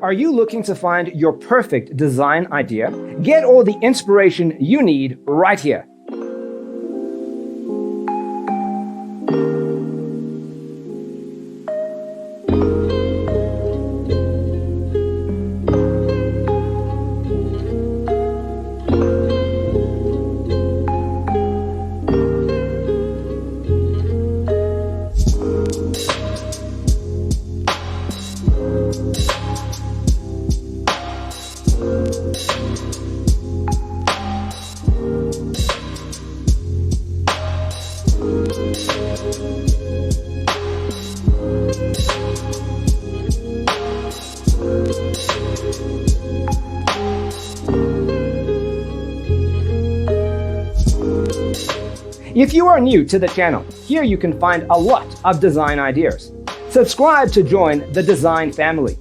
Are you looking to find your perfect design idea? Get all the inspiration you need right here. If you are new to the channel, here you can find a lot of design ideas. Subscribe to join the design family.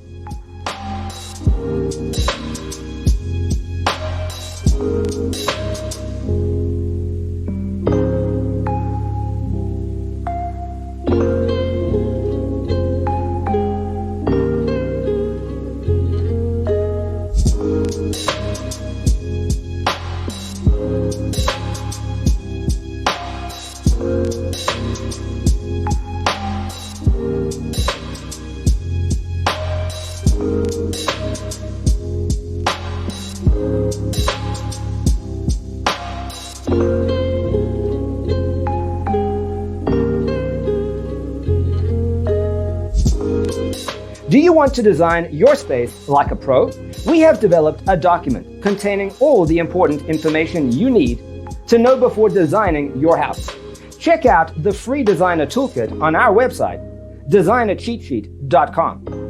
Do you want to design your space like a pro? We have developed a document containing all the important information you need to know before designing your house. Check out the free designer toolkit on our website, designercheatsheet.com.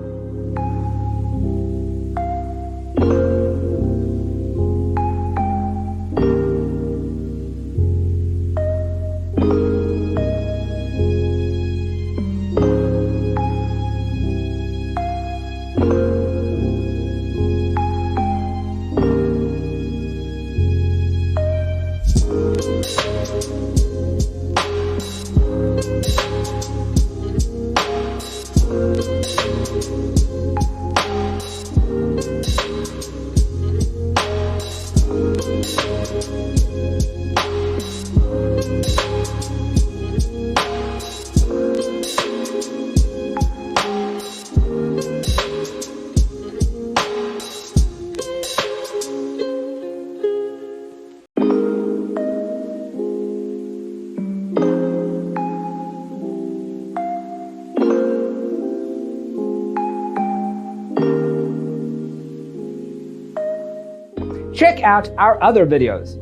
Check out our other videos.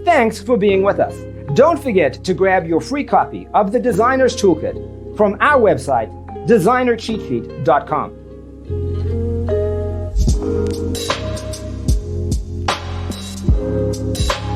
Thanks for being with us. Don't forget to grab your free copy of the Designer's Toolkit from our website, designercheatsheet.com.